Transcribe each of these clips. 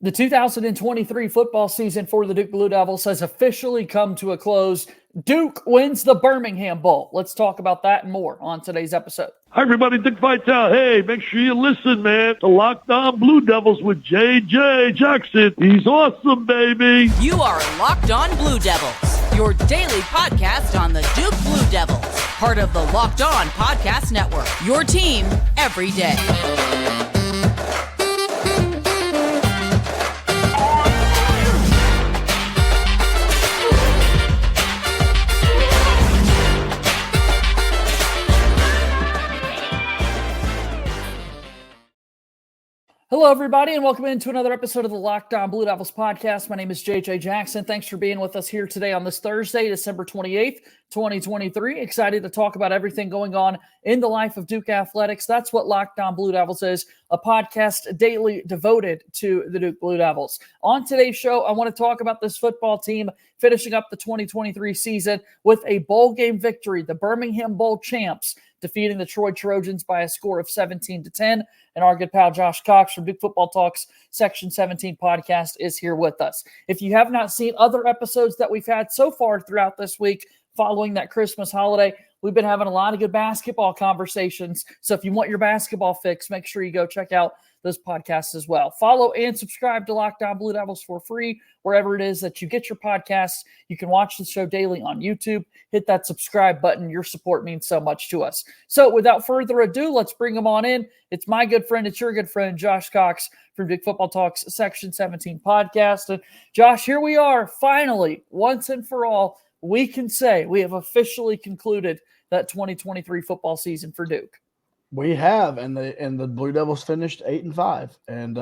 The 2023 football season for the Duke Blue Devils has officially come to a close. Duke wins the Birmingham Bowl. Let's talk about that and more on today's episode. Hi, everybody. Dick Vitale. Hey, make sure you listen, man, to Locked On Blue Devils with J.J. Jackson. He's awesome, baby. You are Locked On Blue Devils, your daily podcast on the Duke Blue Devils, part of the Locked On Podcast Network, your team every day. Hello, everybody, and welcome into another episode of the Locked On Blue Devils podcast. My name is JJ Jackson. Thanks for being with us here today on this Thursday, December 28th, 2023. Excited to talk about everything going on in the life of Duke athletics. That's what Locked On Blue Devils is, a podcast daily devoted to the Duke Blue Devils. On today's show, I want to talk about this football team finishing up the 2023 season with a bowl game victory, the Birmingham Bowl champs, defeating the Troy Trojans by a score of 17-10. And our good pal Josh Cox from Duke Football Talks Section 17 podcast is here with us. If you have not seen other episodes that we've had so far throughout this week following that Christmas holiday, we've been having a lot of good basketball conversations. So if you want your basketball fix, make sure you go check out those podcasts as well. Follow and subscribe to Locked On Blue Devils for free wherever it is that you get your podcasts. You can watch the show daily on YouTube. Hit that subscribe button. Your support means so much to us. So without further ado, let's bring him on in. It's my good friend, it's your good friend, Josh Cox from Duke Football Talks Section 17 podcast. And Josh, here we are, finally, once and for all, we can say we have officially concluded that 2023 football season for Duke. We have, and the Blue Devils finished 8-5, and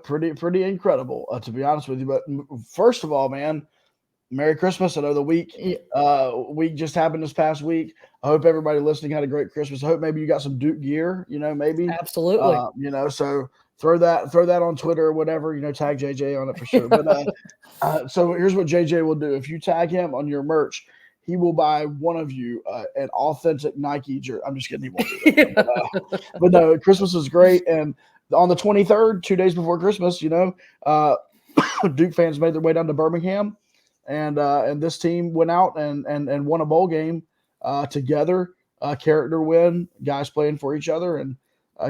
pretty incredible, to be honest with you. But first of all, man, Merry Christmas! I know the week just happened this past week. I hope everybody listening had a great Christmas. I hope maybe you got some Duke gear, maybe absolutely. So throw that on Twitter or whatever, tag JJ on it for sure. But so here's what JJ will do: if you tag him on your merch, he will buy one of you an authentic Nike jersey. I'm just kidding. He won't do that. But no, Christmas was great. And on the 23rd, 2 days before Christmas, Duke fans made their way down to Birmingham. And this team went out and won a bowl game together, character win, guys playing for each other, and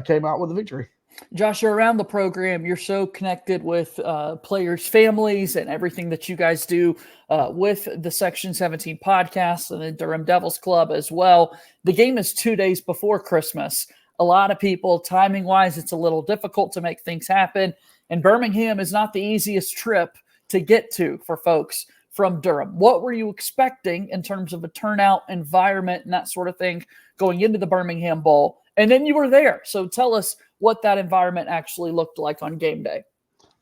came out with a victory. Josh, you're around the program. You're so connected with players' families and everything that you guys do with the Section 17 podcast and the Durham Devils Club as well. The game is 2 days before Christmas. A lot of people, timing-wise, it's a little difficult to make things happen. And Birmingham is not the easiest trip to get to for folks from Durham. What were you expecting in terms of a turnout, environment, and that sort of thing going into the Birmingham Bowl? And then you were there. So tell us what that environment actually looked like on game day.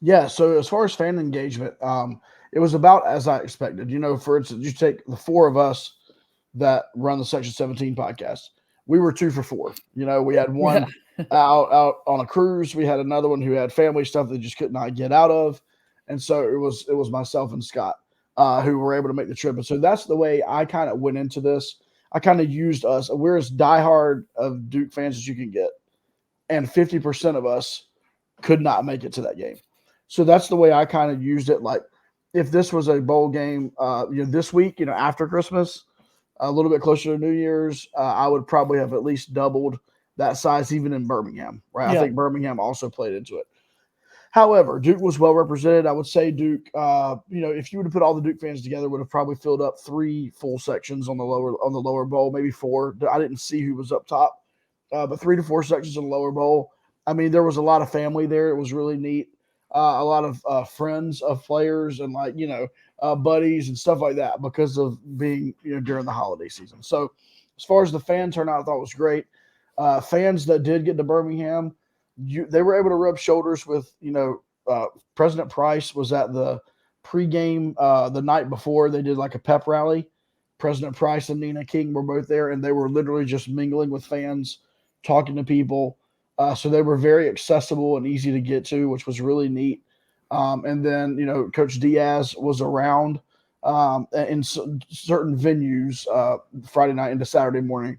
Yeah, so as far as fan engagement, it was about as I expected. For instance, you take the four of us that run the Section 17 podcast. We were 2 for 4. We had one out on a cruise. We had another one who had family stuff that just could not get out of. And so it was myself and Scott who were able to make the trip. And so that's the way I kind of went into this. I kind of used us. We're as diehard of Duke fans as you can get. And 50% of us could not make it to that game. So that's the way I kind of used it. Like, if this was a bowl game, this week, after Christmas, a little bit closer to New Year's, I would probably have at least doubled that size, even in Birmingham, right? Yeah. I think Birmingham also played into it. However, Duke was well represented. I would say Duke, if you would have put all the Duke fans together, would have probably filled up 3 full sections on the lower bowl, maybe 4. I didn't see who was up top. But 3 to 4 sections in the lower bowl. I mean, there was a lot of family there. It was really neat. A lot of friends of players and buddies and stuff like that because of being during the holiday season. So as far as the fan turnout, I thought was great. Fans that did get to Birmingham, they were able to rub shoulders with President Price was at the pregame the night before. They did like a pep rally. President Price and Nina King were both there, and they were literally just mingling with fans, talking to people. So they were very accessible and easy to get to, which was really neat. And then, Coach Diaz was around in certain venues Friday night into Saturday morning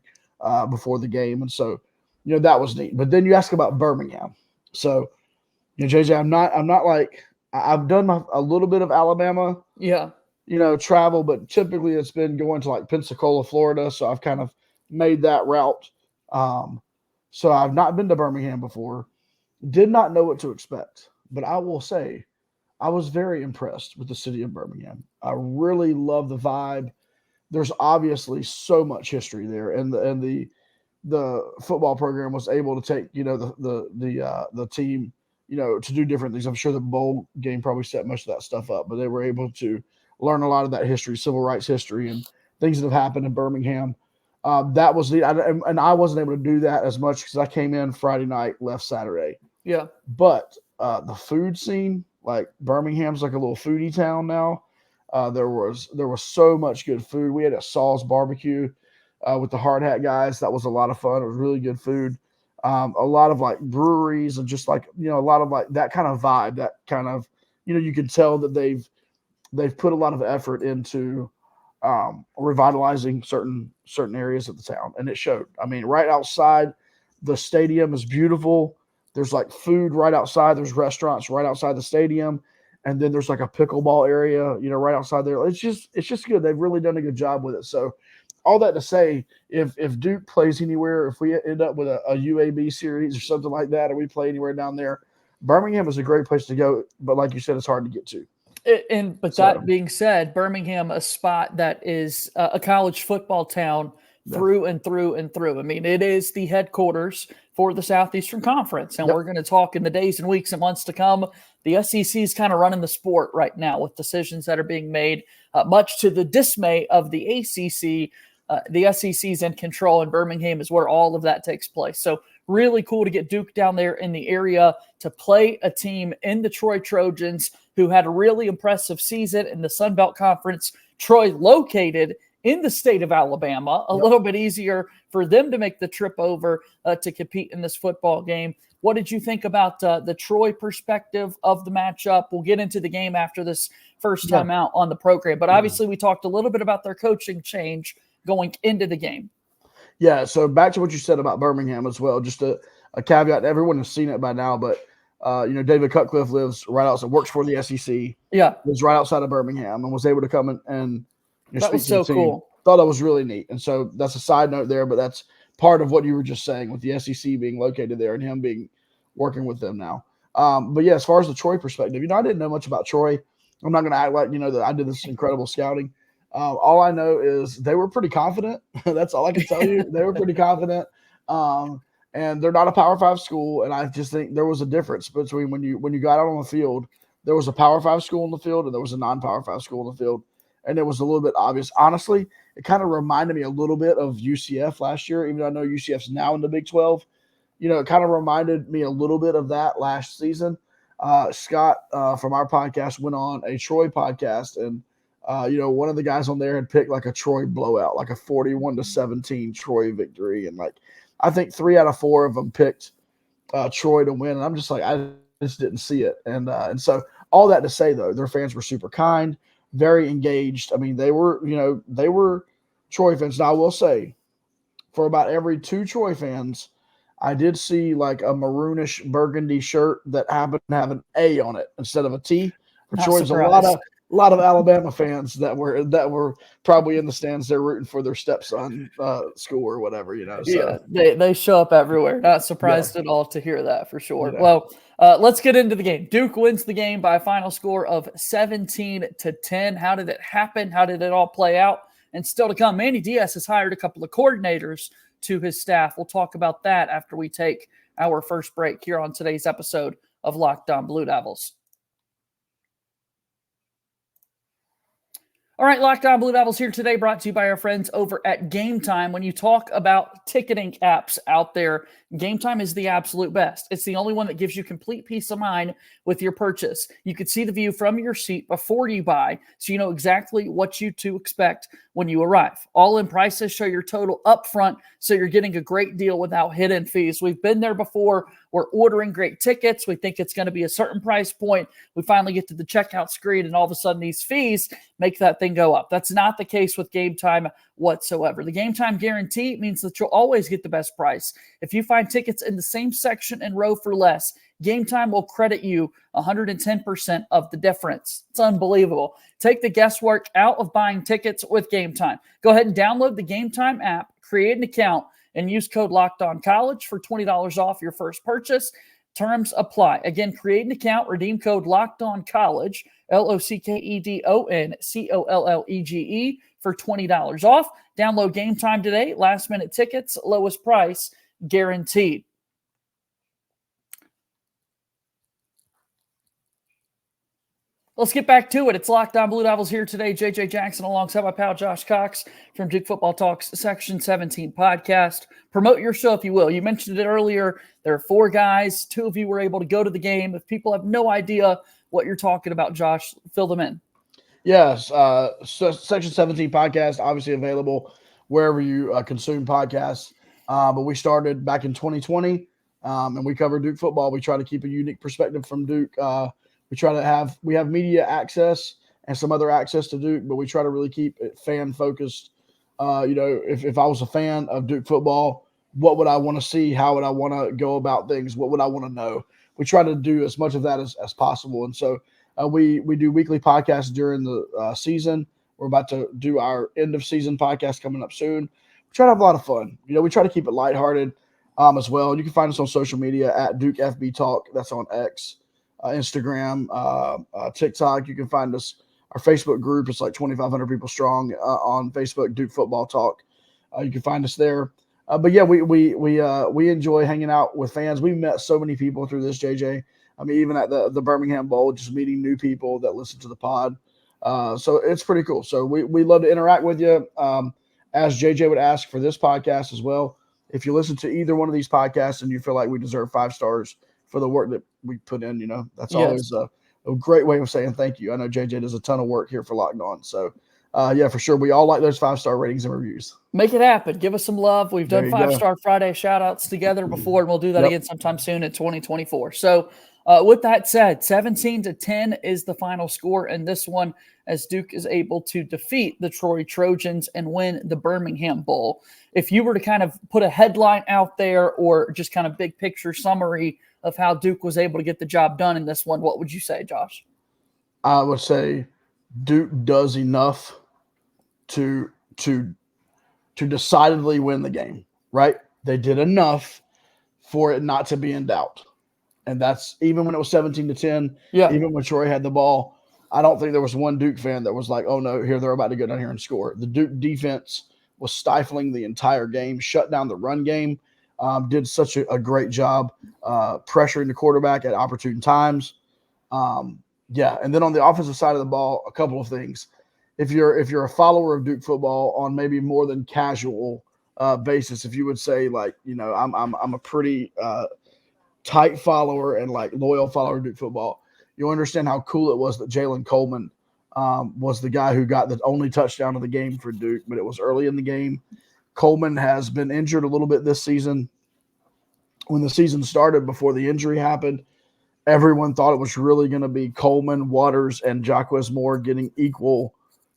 before the game. And so, that was neat. But then you ask about Birmingham. So JJ, I'm not like I've done a little bit of Alabama, Yeah. Travel, but typically it's been going to like Pensacola, Florida. So I've kind of made that route. So I've not been to Birmingham before. Did not know what to expect, but I will say I was very impressed with the city of Birmingham. I really love the vibe. There's obviously so much history there, and the football program was able to take the team to do different things. I'm sure the bowl game probably set most of that stuff up, but they were able to learn a lot of that history, civil rights history, and things that have happened in Birmingham. That was and I wasn't able to do that as much because I came in Friday night, left Saturday. Yeah. But the food scene, like Birmingham's like a little foodie town now. There was so much good food. We had a Saul's barbecue with the hard hat guys. That was a lot of fun. It was really good food. A lot of like breweries and just like, a lot of like that kind of vibe, that kind of, you can tell that they've put a lot of effort into revitalizing certain areas of the town. And it showed. I mean, right outside the stadium is beautiful. There's like food right outside. There's restaurants right outside the stadium. And then there's like a pickleball area, right outside there. It's just good. They've really done a good job with it. So all that to say, if Duke plays anywhere, if we end up with a UAB series or something like that, or we play anywhere down there, Birmingham is a great place to go. But like you said, it's hard to get to. That being said, Birmingham, a spot that is a college football town through and through and through. I mean, it is the headquarters for the Southeastern Conference, and we're going to talk in the days and weeks and months to come. The SEC is kind of running the sport right now with decisions that are being made, much to the dismay of the ACC. The SEC's in control, and Birmingham is where all of that takes place. So really cool to get Duke down there in the area to play a team in the Troy Trojans, who had a really impressive season in the Sun Belt Conference. Troy located in the state of Alabama, a little bit easier for them to make the trip over to compete in this football game. What did you think about the Troy perspective of the matchup? We'll get into the game after this first time out on the program. But obviously we talked a little bit about their coaching change going into the game. Yeah, so back to what you said about Birmingham as well, just a caveat. Everyone has seen it by now, but David Cutcliffe lives right outside, works for the SEC. Yeah. Lives right outside of Birmingham and was able to come and that was so cool. Thought that was really neat. And so that's a side note there, but that's part of what you were just saying with the SEC being located there and him working with them now. But yeah, as far as the Troy perspective, I didn't know much about Troy. I'm not going to act like, that I did this incredible scouting. All I know is they were pretty confident. That's all I can tell you. They were pretty confident. And they're not a Power 5 school. And I just think there was a difference between when you got out on the field, there was a Power 5 school in the field and there was a non-Power 5 school in the field. And it was a little bit obvious. Honestly, it kind of reminded me a little bit of UCF last year, even though I know UCF's now in the Big 12. It kind of reminded me a little bit of that last season. Scott from our podcast went on a Troy podcast, and one of the guys on there had picked like a Troy blowout, like a 41-17 Troy victory. And like, I think 3 out of 4 of them picked Troy to win. And I'm just like, I just didn't see it. And so all that to say though, their fans were super kind, very engaged. I mean, they were Troy fans. Now I will say for about every 2 Troy fans, I did see like a maroonish burgundy shirt that happened to have an A on it instead of a T. For Troy's a lot of Alabama fans that were probably in the stands there rooting for their stepson school or whatever, So. Yeah, they show up everywhere. Not surprised at all to hear that for sure. Yeah. Well, let's get into the game. Duke wins the game by a final score of 17-10. How did it happen? How did it all play out? And still to come, Manny Diaz has hired a couple of coordinators to his staff. We'll talk about that after we take our first break here on today's episode of Locked On Blue Devils. All right, Locked On Blue Devils here today, brought to you by our friends over at Game Time. When you talk about ticketing apps out there, Game Time is the absolute best. It's the only one that gives you complete peace of mind with your purchase. You can see the view from your seat before you buy, so you know exactly what you to expect when you arrive. All-in prices show your total up front, so you're getting a great deal without hidden fees. We've been there before. we're ordering great tickets. We think it's going to be a certain price point. We finally get to the checkout screen, and all of a sudden these fees make that thing go up. That's not the case with Game Time whatsoever. The Game Time guarantee means that you'll always get the best price. If you find tickets in the same section and row for less, Game Time will credit you 110% of the difference. It's unbelievable. Take the guesswork out of buying tickets with Game Time. Go ahead and download the Game Time app, create an account, and use code LOCKEDONCollege for $20 off your first purchase. Terms apply. Again, create an account, redeem code LOCKEDONCollege, LOCKEDONCOLLEGE for $20 off. Download Game Time today. Last minute tickets, lowest price guaranteed. Let's get back to it. It's Locked On Blue Devils here today. JJ Jackson alongside my pal Josh Cox from Duke Football Talks Section 17 podcast. Promote your show if you will. You mentioned it earlier. There are 4 guys. 2 of you were able to go to the game. If people have no idea what you're talking about, Josh, fill them in. Yes. So Section 17 podcast, obviously available wherever you consume podcasts. But we started back in 2020, and we cover Duke football. We try to keep a unique perspective from Duke. We have media access and some other access to Duke, but we try to really keep it fan focused. If I was a fan of Duke football, what would I want to see? How would I want to go about things? What would I want to know? We try to do as much of that as possible. And so we do weekly podcasts during the season. We're about to do our end of season podcast coming up soon. We try to have a lot of fun. We try to keep it lighthearted as well. And you can find us on social media at Duke FB Talk. That's on X. Instagram, TikTok. You can find us. Our Facebook group is like 2,500 people strong on Facebook. Duke Football Talk. You can find us there. But yeah, we enjoy hanging out with fans. We've met so many people through this, JJ. I mean, even at the Birmingham Bowl, just meeting new people that listen to the pod. So it's pretty cool. So we love to interact with you. As JJ would ask for this podcast as well. If you listen to either one of these podcasts and you feel like we deserve 5 stars for the work that we put in, that's always a great way of saying thank you. I know JJ does a ton of work here for Locked On. So, for sure. We all like those 5-star ratings and reviews. Make it happen. Give us some love. We've done 5-star Friday shout-outs together before, and we'll do that again sometime soon in 2024. So, with that said, 17-10 is the final score in this one as Duke is able to defeat the Troy Trojans and win the Birmingham Bowl. If you were to kind of put a headline out there or just kind of big picture summary of how Duke was able to get the job done in this one, what would you say, Josh? I would say Duke does enough to decidedly win the game, right? They did enough for it not to be in doubt. And that's even when it was 17-10, even when Troy had the ball, I don't think there was one Duke fan that was like, oh no, here they're about to go down here and score. The Duke defense was stifling the entire game, shut down the run game, did such a great job pressuring the quarterback at opportune times. And then on the offensive side of the ball, a couple of things. If you're a follower of Duke football on maybe more than casual basis, if you would say like, I'm a pretty tight follower and like loyal follower of Duke football, you'll understand how cool it was that Jalen Coleman was the guy who got the only touchdown of the game for Duke, but it was early in the game. Coleman has been injured a little bit this season. When the season started, before the injury happened, everyone thought it was really going to be Coleman, Waters, and Jacquez Moore getting equal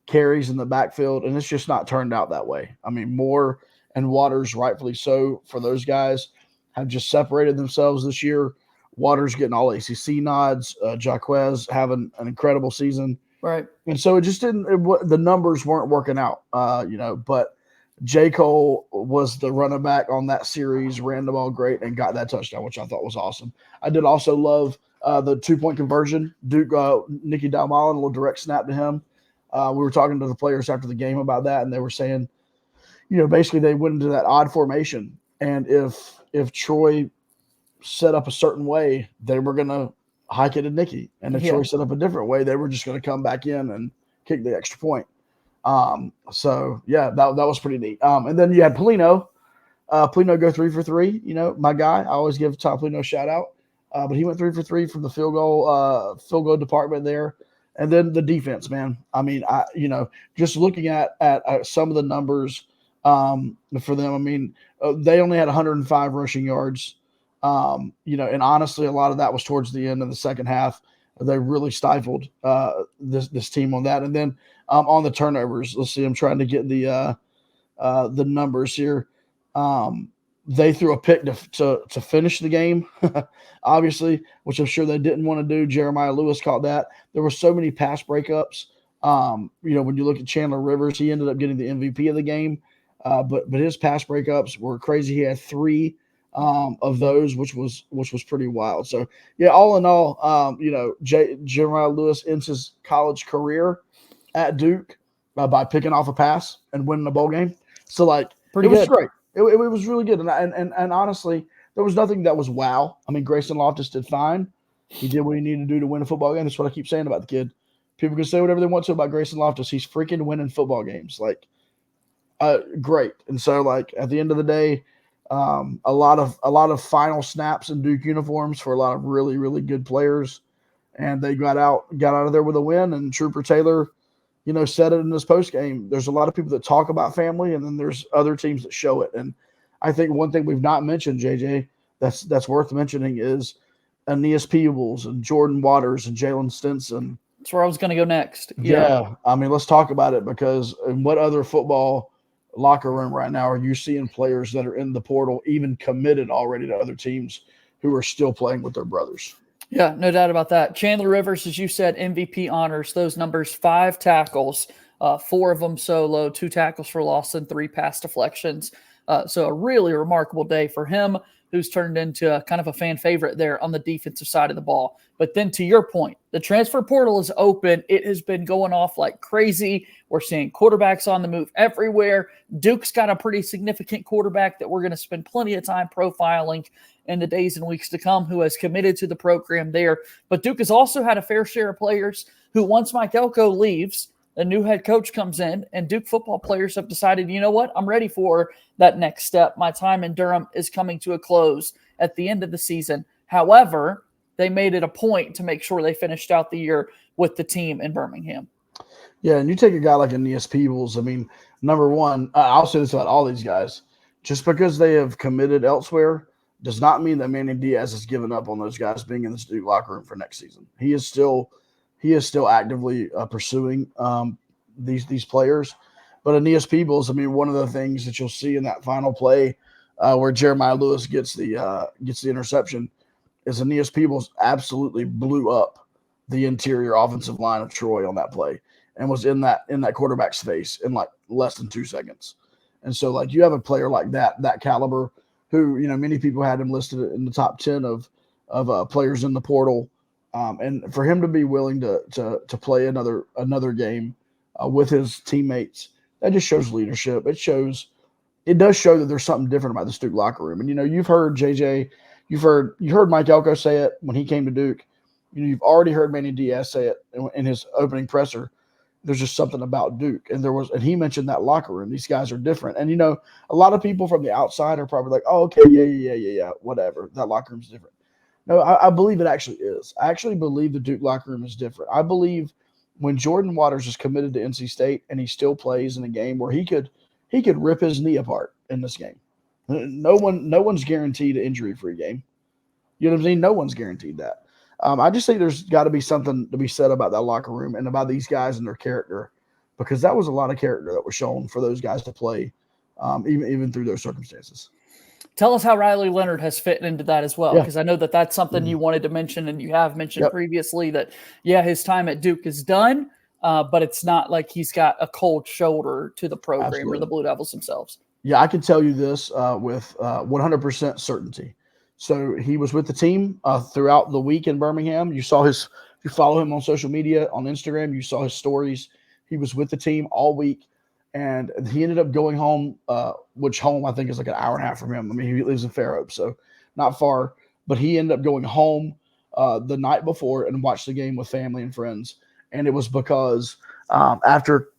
carries in the backfield, and it's just not turned out that way. I mean, Moore and Waters, rightfully so, for those guys, have just separated themselves this year. Waters getting all ACC nods, Jacquez having an incredible season. Right. And so it just didn't – the numbers weren't working out, but J. Cole was the running back on that series, ran the ball great, and got that touchdown, which I thought was awesome. I did also love the 2-point conversion. Duke, Nicky Dalmolin, a little direct snap to him. We were talking to the players after the game about that, and they were saying, basically they went into that odd formation. And if Troy set up a certain way, they were going to hike it to Nicky. And if Troy set up a different way, they were just going to come back in and kick the extra point. That was pretty neat. And then you had Polino. Polino go 3 for 3. My guy. I always give Tom Polino a shout out. But he went 3 for 3 from the field goal department there. And then the defense, man. I mean, just looking at some of the numbers for them. I mean, they only had 105 rushing yards. And honestly, a lot of that was towards the end of the second half. They really stifled this team on that. And then on the turnovers, let's see, I'm trying to get the numbers here. They threw a pick to finish the game, obviously, which I'm sure they didn't want to do. Jeremiah Lewis caught that. There were so many pass breakups. When you look at Chandler Rivers, he ended up getting the MVP of the game. But his pass breakups were crazy. He had 3 of those, which was pretty wild. So yeah, all in all, Jeremiah Lewis ends his college career at Duke by picking off a pass and winning a bowl game. So it was great. It was really good. And honestly, there was nothing that was wow. I mean, Grayson Loftus did fine. He did what he needed to do to win a football game. That's what I keep saying about the kid. People can say whatever they want to about Grayson Loftus. He's freaking winning football games. Great. And so at the end of the day, a lot of final snaps in Duke uniforms for a lot of really, really good players. And they got out of there with a win. And Trooper Taylor, said it in this post game. There's a lot of people that talk about family, and then there's other teams that show it. And I think one thing we've not mentioned, JJ, that's worth mentioning is Aeneas Peebles and Jordan Waters and Jalen Stinson. That's where I was going to go next. Yeah. I mean, let's talk about it, because in what other football locker room right now are you seeing players that are in the portal, even committed already to other teams, who are still playing with their brothers? Yeah, no doubt about that. Chandler Rivers, as you said, MVP honors those numbers: 5 tackles, 4 of them solo, 2 tackles for loss, and 3 pass deflections. So a really remarkable day for him, who's turned into kind of a fan favorite there on the defensive side of the ball. But then to your point, the transfer portal is open. It has been going off like crazy. We're seeing quarterbacks on the move everywhere. Duke's got a pretty significant quarterback that we're going to spend plenty of time profiling in the days and weeks to come, who has committed to the program there. But Duke has also had a fair share of players who, once Mike Elko leaves, a new head coach comes in, and Duke football players have decided, you know what, I'm ready for that next step. My time in Durham is coming to a close at the end of the season. However, they made it a point to make sure they finished out the year with the team in Birmingham. Yeah, and you take a guy like Aeneas Peebles. I mean, number one, I'll say this about all these guys. Just because they have committed elsewhere does not mean that Manny Diaz has given up on those guys being in this Duke locker room for next season. He is still actively pursuing these players. But Aeneas Peebles, I mean, one of the things that you'll see in that final play where Jeremiah Lewis gets the interception is Aeneas Peebles absolutely blew up the interior offensive line of Troy on that play, and was in that quarterback's face in less than 2 seconds. And so you have a player like that caliber, who many people had him listed in the top 10 of players in the portal. And for him to be willing to play another game with his teammates, that just shows leadership. It does show that there's something different about the Duke locker room. And you've heard JJ, you heard Mike Elko say it when he came to Duke. You've already heard Manny Diaz say it in his opening presser. There's just something about Duke, and he mentioned that locker room. These guys are different, and a lot of people from the outside are probably like, "Oh, okay, yeah, whatever. That locker room's different." No, I believe it actually is. I actually believe the Duke locker room is different. I believe when Jordan Waters is committed to NC State and he still plays in a game where he could rip his knee apart in this game. No one's guaranteed an injury-free game. You know what I'm saying? No one's guaranteed that. I just think there's got to be something to be said about that locker room and about these guys and their character, because that was a lot of character that was shown for those guys to play, even through those circumstances. Tell us how Riley Leonard has fit into that as well, because I know that's something you wanted to mention, and you have mentioned previously that, his time at Duke is done, but it's not like he's got a cold shoulder to the program or the Blue Devils themselves. Yeah, I can tell you this with 100% certainty. So he was with the team throughout the week in Birmingham. You follow him on social media, on Instagram, you saw his stories. He was with the team all week, and he ended up going home, which home I think is like an hour and a half from him. I mean, he lives in Fair Oaks, so not far. But he ended up going home the night before and watched the game with family and friends. And it was because after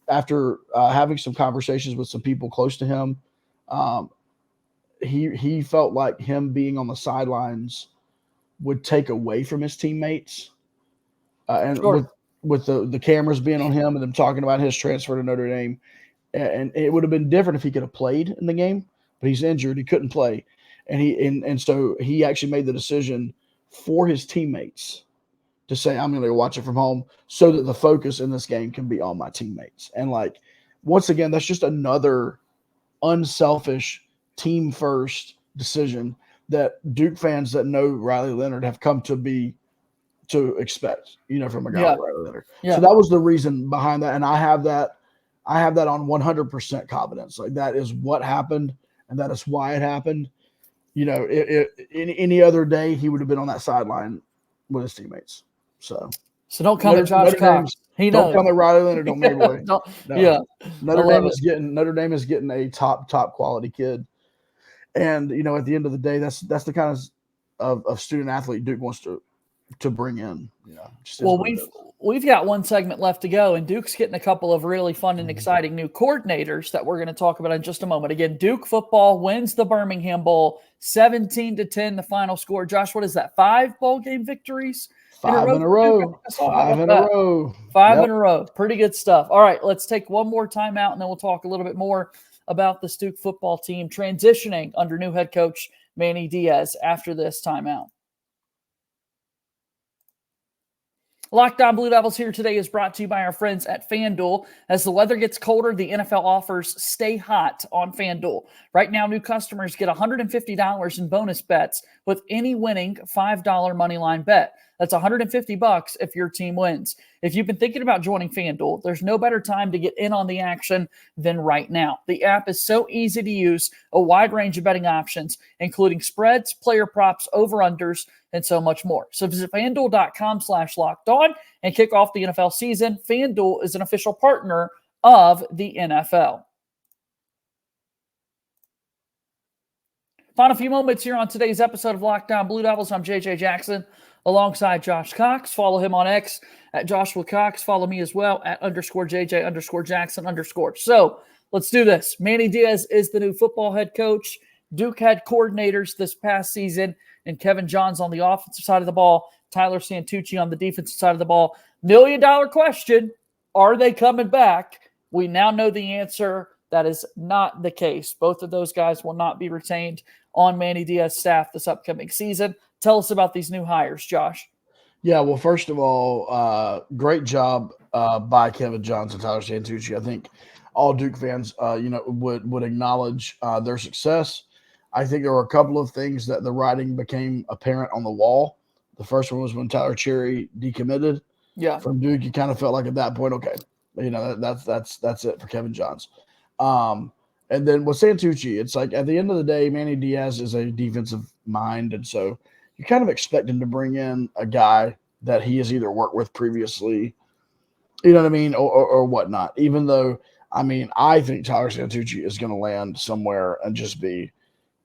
having some conversations with some people close to him, he felt like him being on the sidelines would take away from his teammates. And with the cameras being on him and them talking about his transfer to Notre Dame. And it would have been different if he could have played in the game, but he's injured. He couldn't play. And so he actually made the decision for his teammates to say, I'm going to watch it from home so that the focus in this game can be on my teammates. And like, once again, that's just another unselfish team first decision that Duke fans that know Riley Leonard have come to expect, from a guy like Riley Leonard. Yeah. So that was the reason behind that. And I have that on 100% confidence. Like, that is what happened, and that is why it happened. Any other day, he would have been on that sideline with his teammates. So don't come to Josh Cox. He knows. Don't come to Riley Leonard. Don't make away. No. Yeah. Notre Dame is getting a top quality kid. And, at the end of the day, that's the kind of student athlete Duke wants to bring in. Well, we've got one segment left to go, and Duke's getting a couple of really fun and exciting new coordinators that we're going to talk about in just a moment. Again, Duke football wins the Birmingham Bowl 17-10, the final score. Josh, what is that? 5 bowl game victories? Five in a row. Five in a row. Pretty good stuff. All right, let's take one more time out, and then we'll talk a little bit more about the Duke football team transitioning under new head coach Manny Diaz after this timeout. Locked On Blue Devils here today is brought to you by our friends at FanDuel. As the weather gets colder, the NFL offers stay hot on FanDuel. Right now, new customers get $150 in bonus bets with any winning $5 moneyline bet. That's $150 if your team wins. If you've been thinking about joining FanDuel, there's no better time to get in on the action than right now. The app is so easy to use, a wide range of betting options, including spreads, player props, over-unders, and so much more. So visit FanDuel.com/lockedon and kick off the NFL season. FanDuel is an official partner of the NFL. Final few moments here on today's episode of Locked On Blue Devils. I'm JJ Jackson alongside Josh Cox. Follow him on X at Joshua Cox. Follow me as well at _JJ_Jackson_. So let's do this. Manny Diaz is the new football head coach. Duke had coordinators this past season, and Kevin Johns on the offensive side of the ball, Tyler Santucci on the defensive side of the ball. $1 million question, are they coming back? We now know the answer. That is not the case. Both of those guys will not be retained on Manny Diaz's staff this upcoming season. Tell us about these new hires, Josh. Yeah, well, first of all, great job by Kevin Johns and Tyler Santucci. I think all Duke fans, would acknowledge their success. I think there were a couple of things that the writing became apparent on the wall. The first one was when Tyler Cherry decommitted from Duke. You kind of felt like at that point, okay, that's it for Kevin Johns. And then with Santucci, it's like at the end of the day, Manny Diaz is a defensive mind, and so you kind of expect him to bring in a guy that he has either worked with previously, you know what I mean, or whatnot. Even though, I think Tyler Santucci is going to land somewhere and just be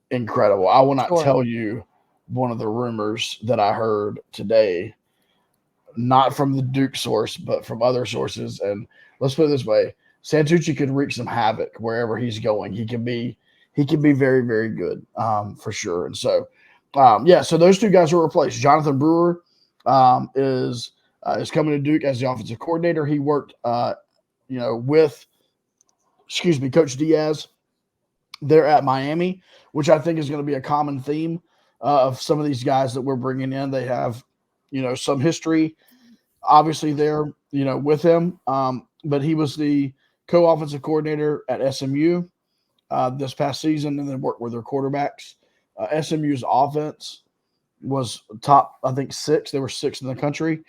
incredible. I will not tell you one of the rumors that I heard today, not from the Duke source, but from other sources. And let's put it this way. Santucci could wreak some havoc wherever he's going. He can be very, very good, for sure. And so, so those two guys were replaced. Jonathan Brewer is coming to Duke as the offensive coordinator. He worked, with Coach Diaz there at Miami, which I think is going to be a common theme of some of these guys that we're bringing in. They have, some history, obviously there, with him. But he was the co-offensive coordinator at SMU this past season, and then worked with their quarterbacks. SMU's offense was top, I think, 6. They were 6th in the country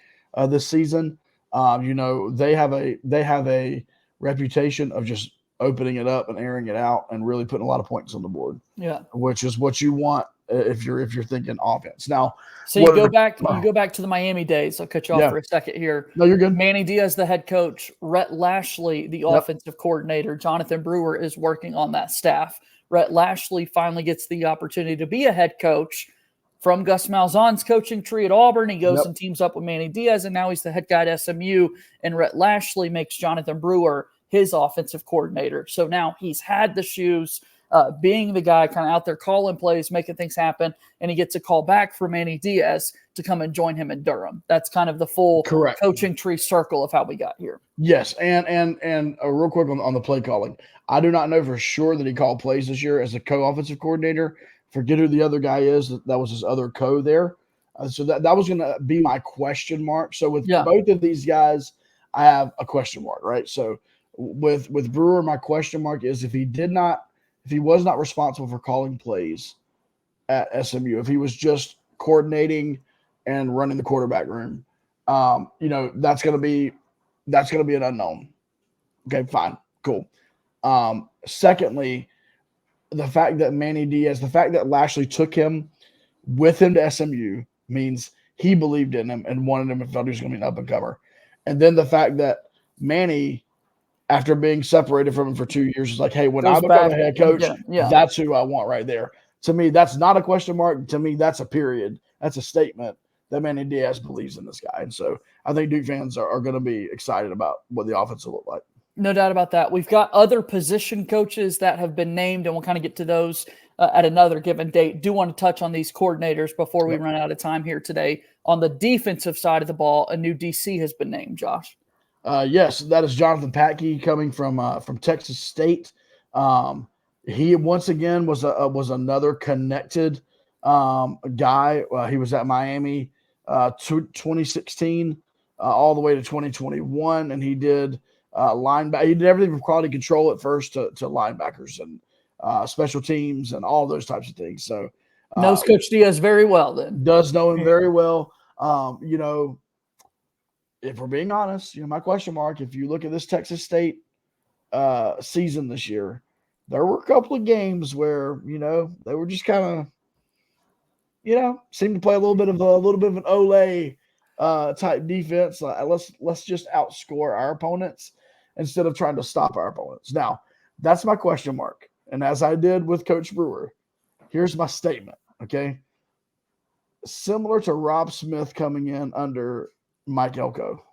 this season. They have a reputation of just opening it up and airing it out and really putting a lot of points on the board. Yeah, which is what you want if you're thinking offense. Now, so you go back to the Miami days. I'll cut you off for a second here. No, you're good. Manny Diaz, the head coach, Rhett Lashley, the offensive coordinator. Jonathan Brewer is working on that staff. Rhett Lashley finally gets the opportunity to be a head coach from Gus Malzahn's coaching tree at Auburn. He goes and teams up with Manny Diaz, and now he's the head guy at SMU. And Rhett Lashley makes Jonathan Brewer his offensive coordinator. So now he's had the shoes, being the guy kind of out there calling plays, making things happen, and he gets a call back from Manny Diaz to come and join him in Durham. That's kind of the full coaching tree circle of how we got here. Yes, and real quick on the play calling. I do not know for sure that he called plays this year as a co-offensive coordinator Forget who the other guy is. That was his other co there. So that was going to be my question mark. So with both of these guys, I have a question mark, right? So with Brewer, my question mark is if he was not responsible for calling plays at SMU, if he was just coordinating and running the quarterback room, that's going to be an unknown. Okay, fine, cool. Secondly, the fact that Manny Diaz, the fact that Lashley took him with him to SMU means he believed in him and wanted him and felt he was going to be an up-and-comer. And then the fact that Manny, after being separated from him for 2 years, is like, hey, when I become a head coach, that's who I want right there. To me, that's not a question mark. To me, that's a period. That's a statement that Manny Diaz believes in this guy. And so I think Duke fans are going to be excited about what the offense will look like. No doubt about that. We've got other position coaches that have been named, and we'll kind of get to those at another given date. Do want to touch on these coordinators before we run out of time here today. On the defensive side of the ball, a new DC has been named, Josh. Yes, that is Jonathan Patke coming from Texas State. He once again was another connected guy. He was at Miami 2016 all the way to 2021, and he did linebacker. He did everything from quality control at first to linebackers and special teams and all those types of things. So knows Coach Diaz very well. Then does know him very well. If we're being honest, my question mark. If you look at this Texas State season this year, there were a couple of games where they were just kind of seemed to play a little bit of an Ole type defense. Let's just outscore our opponents instead of trying to stop our opponents. Now, that's my question mark. And as I did with Coach Brewer, here's my statement, okay? Similar to Rob Smith coming in under Mike Elko,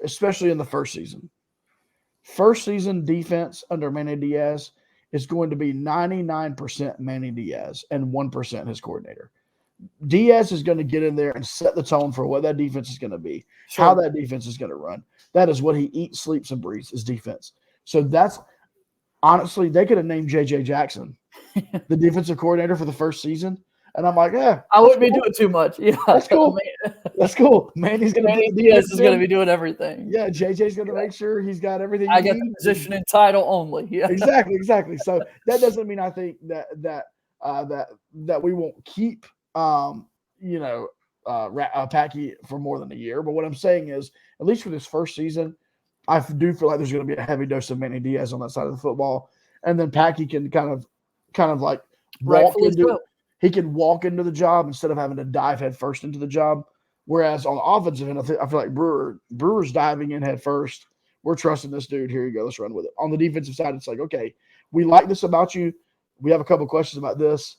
especially in the first season. First season defense under Manny Diaz is going to be 99% Manny Diaz and 1% his coordinator. Diaz is going to get in there and set the tone for what that defense is going to be, how that defense is going to run. That is what he eats, sleeps, and breathes is defense. So that's honestly, they could have named J.J. Jackson the defensive coordinator for the first season. And I'm like, I wouldn't be doing too much. Yeah, that's cool. That's cool. Manny Diaz is going to be doing everything. Yeah, JJ's going to make sure he's got everything. I get the position and title only. Yeah, exactly. So that doesn't mean I think that we won't keep Patke for more than a year. But what I'm saying is, at least for this first season, I do feel like there's going to be a heavy dose of Manny Diaz on that side of the football, and then Patke can kind of like walk into. He can walk into the job instead of having to dive head first into the job. Whereas on the offensive end, I feel like Brewer's diving in head first. We're trusting this dude. Here you go. Let's run with it. On the defensive side, it's like, okay, we like this about you. We have a couple questions about this.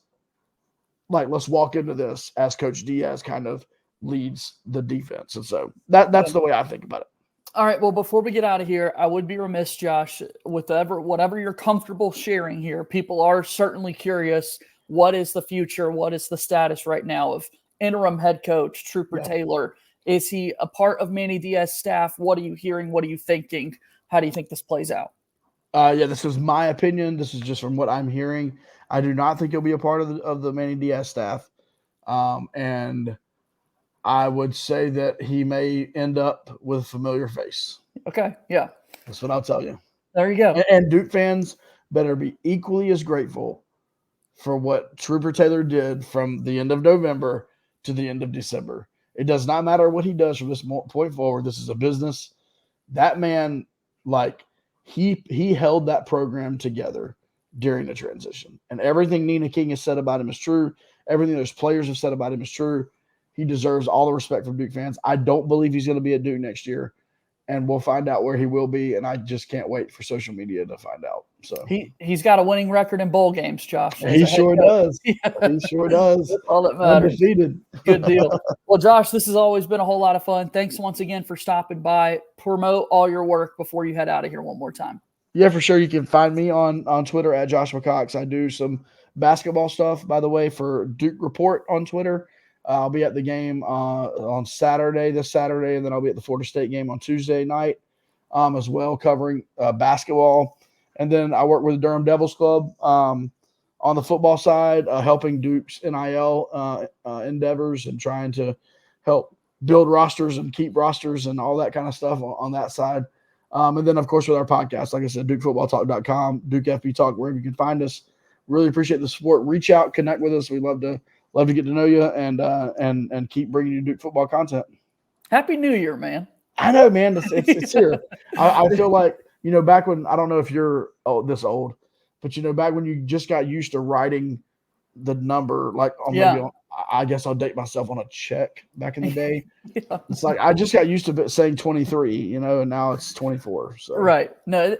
Like, let's walk into this as Coach Diaz kind of leads the defense. And so that's the way I think about it. All right. Well, before we get out of here, I would be remiss, Josh, with whatever you're comfortable sharing here. People are certainly curious. What is the future? What is the status right now of interim head coach Trooper Taylor? Is he a part of Manny Diaz's staff? What are you hearing? What are you thinking? How do you think this plays out? This is my opinion. This is just from what I'm hearing. I do not think he'll be a part of the Manny Diaz staff. And I would say that he may end up with a familiar face. Okay, yeah. That's what I'll tell you. There you go. And Duke fans better be equally as grateful for what Trooper Taylor did from the end of November to the end of December. It does not matter what he does from this point forward. This is a business. That man, he held that program together during the transition. And everything Nina King has said about him is true. Everything those players have said about him is true. He deserves all the respect from Duke fans. I don't believe he's going to be at Duke next year. And we'll find out where he will be, and I just can't wait for social media to find out. So he's got a winning record in bowl games, Josh. He sure does. He sure does. That's all that matters. Undefeated. Good deal. Well, Josh, this has always been a whole lot of fun. Thanks once again for stopping by. Promote all your work before you head out of here one more time. Yeah, for sure. You can find me on Twitter at Joshua Cox. I do some basketball stuff, by the way, for Duke Report on Twitter. I'll be at the game on this Saturday, and then I'll be at the Florida State game on Tuesday night as well, covering basketball. And then I work with the Durham Devils Club on on the football side, helping Duke's NIL endeavors and trying to help build rosters and keep rosters and all that kind of stuff on that side. And then, of course, with our podcast, like I said, DukeFootballTalk.com, Duke FB Talk, wherever you can find us. Really appreciate the support. Reach out, connect with us. We love to get to know you and keep bringing you Duke football content. Happy New Year, man. I know, man. It's here. I feel like, back when, I don't know if you're this old, but, back when you just got used to writing the number, like I guess I'll date myself on a check back in the day. Yeah. It's like I just got used to saying 23, and now it's 24. So. Right. No,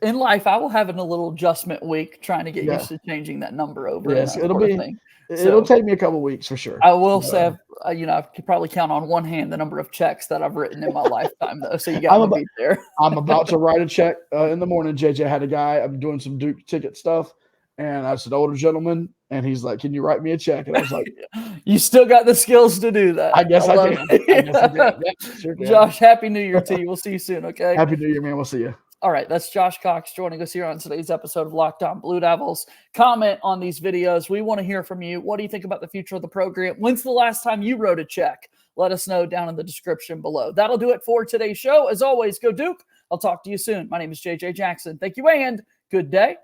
in life, I will have a little adjustment week trying to get used to changing that number over. Yes, it'll take me a couple weeks for sure. I will say, I could probably count on one hand the number of checks that I've written in my lifetime, though. So you got to be there. I'm about to write a check in the morning. JJ had a guy. I'm doing some Duke ticket stuff, and I said, older gentleman, and he's like, "Can you write me a check?" And I was like, "You still got the skills to do that." I guess I can. Yeah, sure can. Josh, Happy New Year to you. We'll see you soon. Okay. Happy New Year, man. We'll see you. All right, that's Josh Cox joining us here on today's episode of Locked On Blue Devils. Comment on these videos. We want to hear from you. What do you think about the future of the program? When's the last time you wrote a check? Let us know down in the description below. That'll do it for today's show. As always, go Duke. I'll talk to you soon. My name is JJ Jackson. Thank you and good day.